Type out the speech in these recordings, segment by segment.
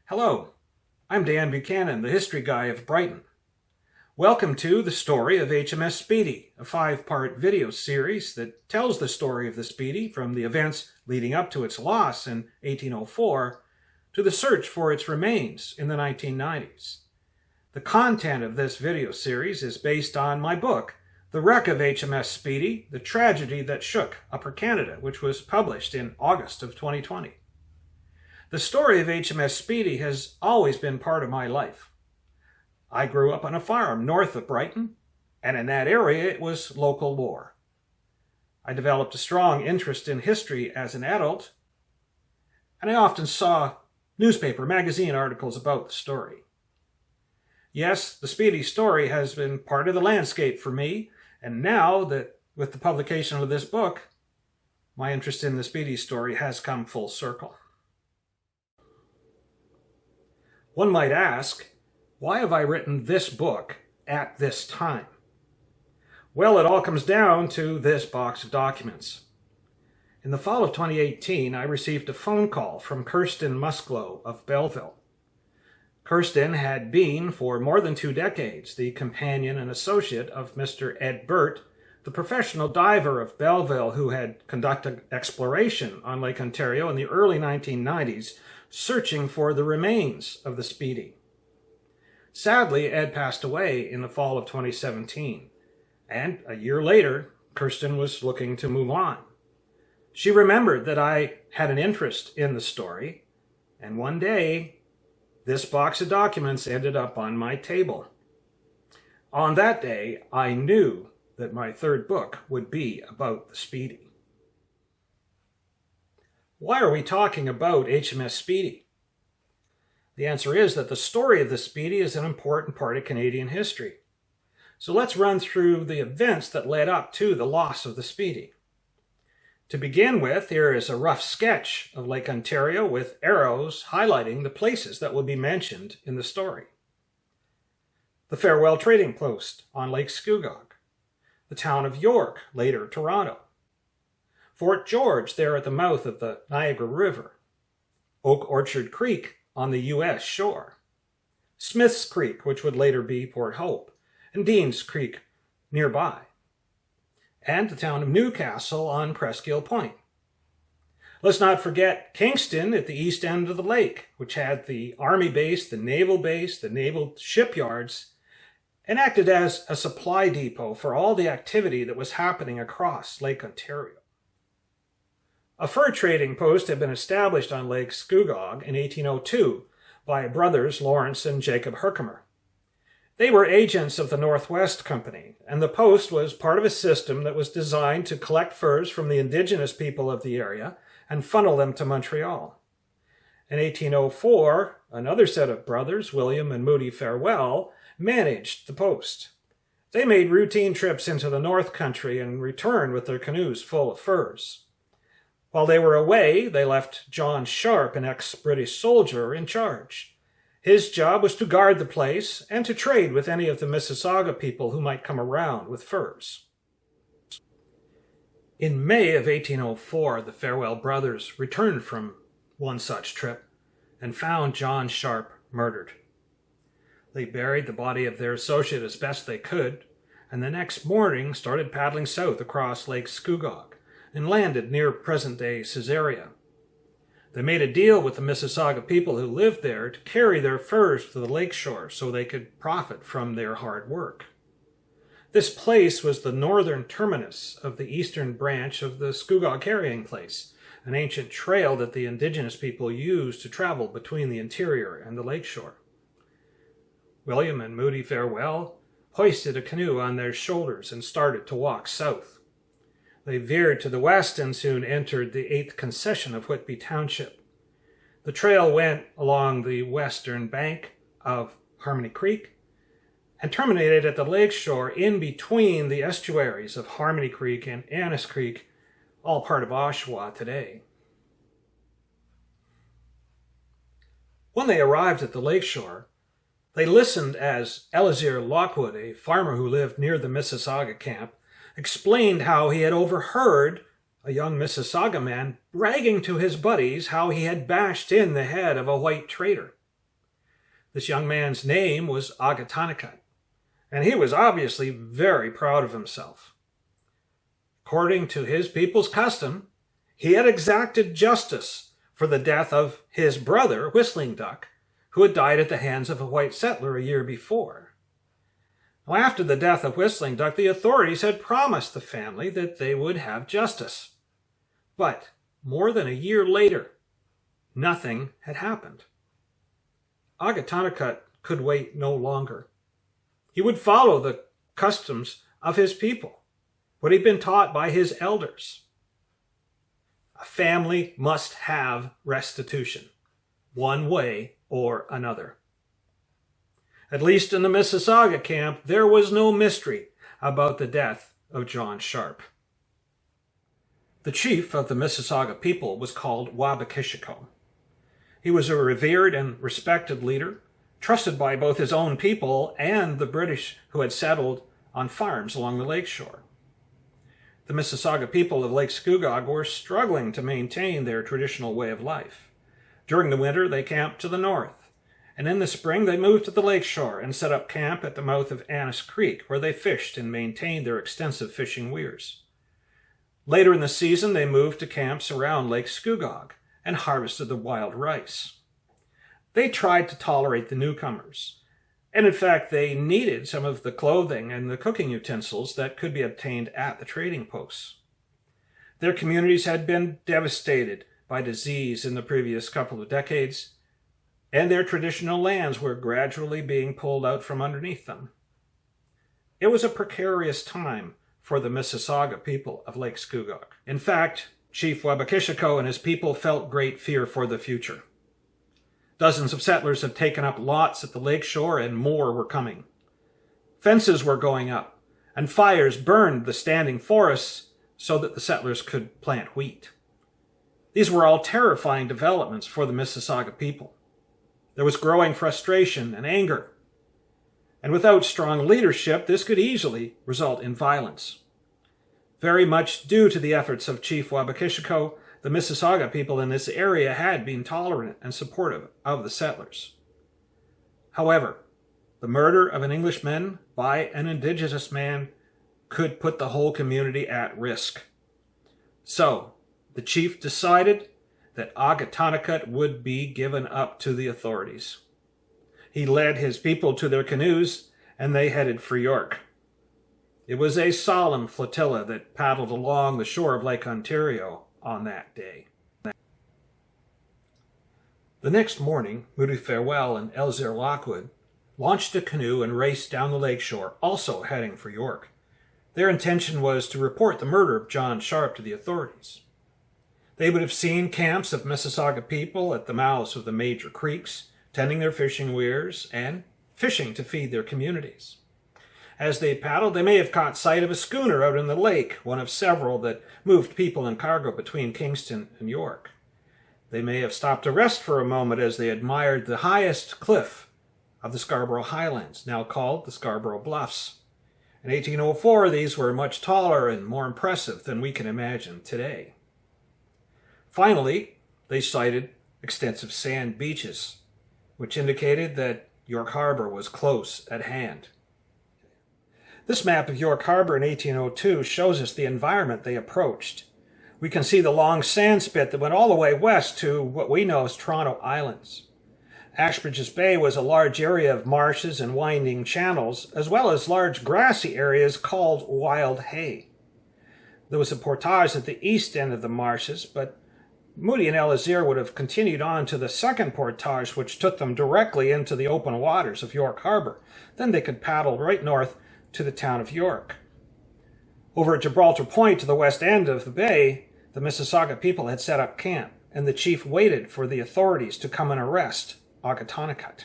Hello, I'm Dan Buchanan, the History Guy of Brighton. Welcome to the Story of HMS Speedy, a 5-part video series that tells the story of the Speedy from the events leading up to its loss in 1804 to the search for its remains in the 1990s. The content of this video series is based on my book, The Wreck of HMS Speedy, The Tragedy That Shook Upper Canada, which was published in August of 2020. The story of HMS Speedy has always been part of my life. I grew up on a farm north of Brighton, and in that area it was local lore. I developed a strong interest in history as an adult, and I often saw newspaper, magazine articles about the story. Yes, the Speedy story has been part of the landscape for me, and now that with the publication of this book, my interest in the Speedy story has come full circle. One might ask, why have I written this book at this time? Well, it all comes down to this box of documents. In the fall of 2018, I received a phone call from Kirsten Musclo of Belleville. Kirsten had been, for more than 2 decades, the companion and associate of Mr. Ed Burt, the professional diver of Belleville who had conducted exploration on Lake Ontario in the early 1990s, searching for the remains of the Speedy. Sadly, Ed passed away in the fall of 2017, and a year later, Kirsten was looking to move on. She remembered that I had an interest in the story, and one day, this box of documents ended up on my table. On that day, I knew that my 3rd book would be about the Speedy. Why are we talking about HMS Speedy? The answer is that the story of the Speedy is an important part of Canadian history. So let's run through the events that led up to the loss of the Speedy. To begin with, here is a rough sketch of Lake Ontario with arrows highlighting the places that will be mentioned in the story. The Farewell Trading Post on Lake Scugog, the town of York, later Toronto, Fort George there at the mouth of the Niagara River, Oak Orchard Creek on the U.S. shore, Smith's Creek, which would later be Port Hope, and Dean's Creek nearby, and the town of Newcastle on Presqu'île Point. Let's not forget Kingston at the east end of the lake, which had the Army base, the naval shipyards, and acted as a supply depot for all the activity that was happening across Lake Ontario. A fur trading post had been established on Lake Scugog in 1802 by brothers Lawrence and Jacob Herkimer. They were agents of the Northwest Company, and the post was part of a system that was designed to collect furs from the indigenous people of the area and funnel them to Montreal. In 1804, another set of brothers, William and Moody Farewell, managed the post. They made routine trips into the North Country and returned with their canoes full of furs. While they were away, they left John Sharp, an ex-British soldier, in charge. His job was to guard the place and to trade with any of the Mississauga people who might come around with furs. In May of 1804, the Farewell brothers returned from one such trip and found John Sharp murdered. They buried the body of their associate as best they could, and the next morning started paddling south across Lake Scugog and landed near present-day Caesarea. They made a deal with the Mississauga people who lived there to carry their furs to the lakeshore so they could profit from their hard work. This place was the northern terminus of the eastern branch of the Scugog Carrying Place, an ancient trail that the indigenous people used to travel between the interior and the lakeshore. William and Moody Farewell hoisted a canoe on their shoulders and started to walk south. They veered to the west and soon entered the 8th concession of Whitby Township. The trail went along the western bank of Harmony Creek and terminated at the lakeshore in between the estuaries of Harmony Creek and Annis Creek, all part of Oshawa today. When they arrived at the lakeshore, they listened as Elizir Lockwood, a farmer who lived near the Mississauga camp, explained how he had overheard a young Mississauga man bragging to his buddies how he had bashed in the head of a white trader. This young man's name was Agatonica, and he was obviously very proud of himself. According to his people's custom, he had exacted justice for the death of his brother, Whistling Duck, who had died at the hands of a white settler a year before. Now, after the death of Whistling Duck, the authorities had promised the family that they would have justice. But more than a year later, nothing had happened. Agatonica could wait no longer. He would follow the customs of his people, what he'd been taught by his elders. A family must have restitution, one way or another. At least in the Mississauga camp, there was no mystery about the death of John Sharp. The chief of the Mississauga people was called Wabakishiko. He was a revered and respected leader, trusted by both his own people and the British who had settled on farms along the lakeshore. The Mississauga people of Lake Scugog were struggling to maintain their traditional way of life. During the winter, they camped to the north, and in the spring they moved to the lakeshore and set up camp at the mouth of Annis Creek, where they fished and maintained their extensive fishing weirs. Later in the season, they moved to camps around Lake Scugog and harvested the wild rice. They tried to tolerate the newcomers, and in fact they needed some of the clothing and the cooking utensils that could be obtained at the trading posts. Their communities had been devastated by disease in the previous couple of decades, and their traditional lands were gradually being pulled out from underneath them. It was a precarious time for the Mississauga people of Lake Scugog. In fact, Chief Wabakishiko and his people felt great fear for the future. Dozens of settlers had taken up lots at the lakeshore, and more were coming. Fences were going up, and fires burned the standing forests so that the settlers could plant wheat. These were all terrifying developments for the Mississauga people. There was growing frustration and anger, and without strong leadership, this could easily result in violence. Very much due to the efforts of Chief Wabakishiko, the Mississauga people in this area had been tolerant and supportive of the settlers. However, the murder of an Englishman by an indigenous man could put the whole community at risk. So, the chief decided that Agatonica would be given up to the authorities. He led his people to their canoes, and they headed for York. It was a solemn flotilla that paddled along the shore of Lake Ontario on that day. The next morning, Moody Farewell and Elzir Lockwood launched a canoe and raced down the lakeshore, also heading for York. Their intention was to report the murder of John Sharp to the authorities. They would have seen camps of Mississauga people at the mouths of the major creeks, tending their fishing weirs and fishing to feed their communities. As they paddled, they may have caught sight of a schooner out in the lake, one of several that moved people and cargo between Kingston and York. They may have stopped to rest for a moment as they admired the highest cliff of the Scarborough Highlands, now called the Scarborough Bluffs. In 1804, these were much taller and more impressive than we can imagine today. Finally, they sighted extensive sand beaches, which indicated that York Harbor was close at hand. This map of York Harbor in 1802 shows us the environment they approached. We can see the long sand spit that went all the way west to what we know as Toronto Islands. Ashbridges Bay was a large area of marshes and winding channels, as well as large grassy areas called wild hay. There was a portage at the east end of the marshes, but Moody and Elzir would have continued on to the second portage, which took them directly into the open waters of York Harbor. Then they could paddle right north to the town of York. Over at Gibraltar Point to the west end of the bay, the Mississauga people had set up camp, and the chief waited for the authorities to come and arrest Agatonica.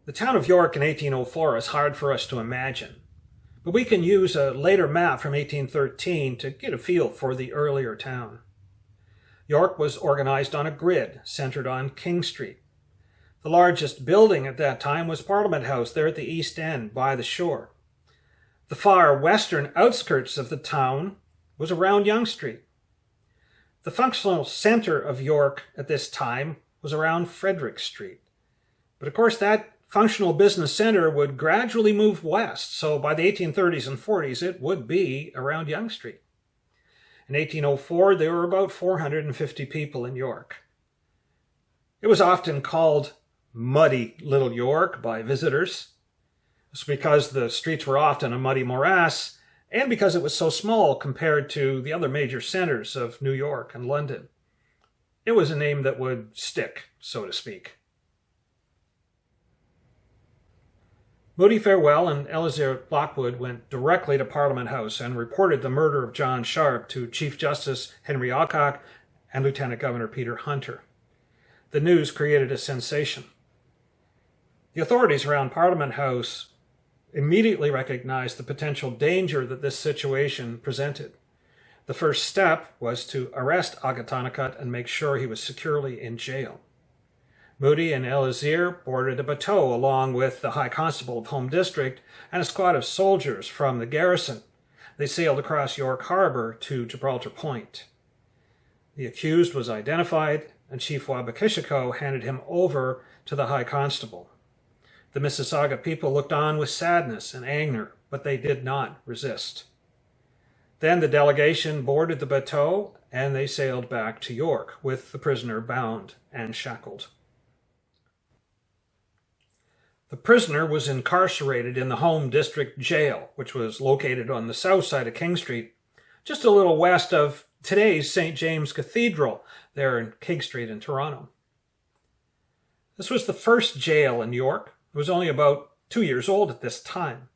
The town of York in 1804 is hard for us to imagine, but we can use a later map from 1813 to get a feel for the earlier town. York was organized on a grid centered on King Street. The largest building at that time was Parliament House there at the east end by the shore. The far western outskirts of the town was around Yonge Street. The functional center of York at this time was around Frederick Street. But of course that functional business center would gradually move west, so by the 1830s and 40s it would be around Yonge Street. In 1804 there were about 450 people in York. It was often called Muddy Little York by visitors. It's because the streets were often a muddy morass, and because it was so small compared to the other major centers of New York and London. It was a name that would stick, so to speak. Moody Farewell and Eleazar Lockwood went directly to Parliament House and reported the murder of John Sharp to Chief Justice Henry Alcock and Lieutenant Governor Peter Hunter. The news created a sensation. The authorities around Parliament House immediately recognized the potential danger that this situation presented. The first step was to arrest Agatonica and make sure he was securely in jail. Moody and Eleazar boarded a bateau along with the High Constable of Home District and a squad of soldiers from the garrison. They sailed across York Harbor to Gibraltar Point. The accused was identified, and Chief Wabakishiko handed him over to the High Constable. The Mississauga people looked on with sadness and anger, but they did not resist. Then the delegation boarded the bateau, and they sailed back to York, with the prisoner bound and shackled. The prisoner was incarcerated in the Home District Jail, which was located on the south side of King Street, just a little west of today's St. James Cathedral, there in King Street in Toronto. This was the first jail in York. It was only about 2 years old at this time.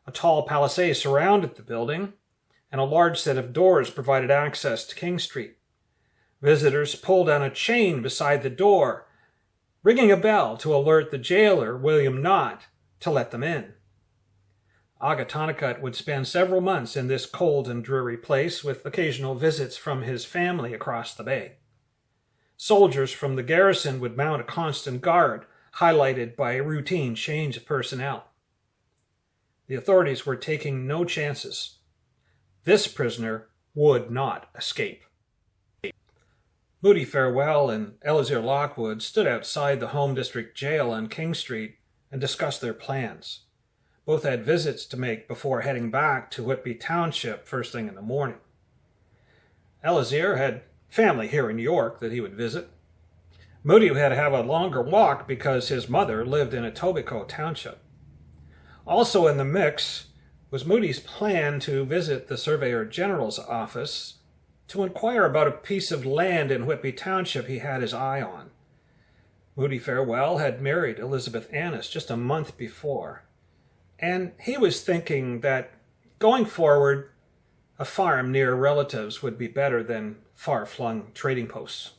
A tall palisade surrounded the building, and a large set of doors provided access to King Street. Visitors pulled on a chain beside the door, ringing a bell to alert the jailer, William Knott, to let them in. Agatonica would spend several months in this cold and dreary place with occasional visits from his family across the bay. Soldiers from the garrison would mount a constant guard, highlighted by a routine change of personnel. The authorities were taking no chances. This prisoner would not escape. Moody Farewell and Eleazar Lockwood stood outside the Home District Jail on King Street and discussed their plans. Both had visits to make before heading back to Whitby Township first thing in the morning. Eleazar had family here in York that he would visit. Moody had to have a longer walk because his mother lived in Etobicoke Township. Also in the mix was Moody's plan to visit the Surveyor General's office to inquire about a piece of land in Whitby Township he had his eye on. Moody Farewell had married Elizabeth Annis just a month before, and he was thinking that going forward, a farm near relatives would be better than far-flung trading posts.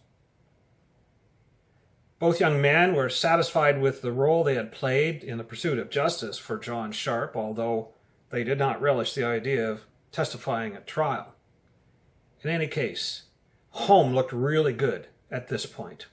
Both young men were satisfied with the role they had played in the pursuit of justice for John Sharp, although they did not relish the idea of testifying at trial. In any case, home looked really good at this point.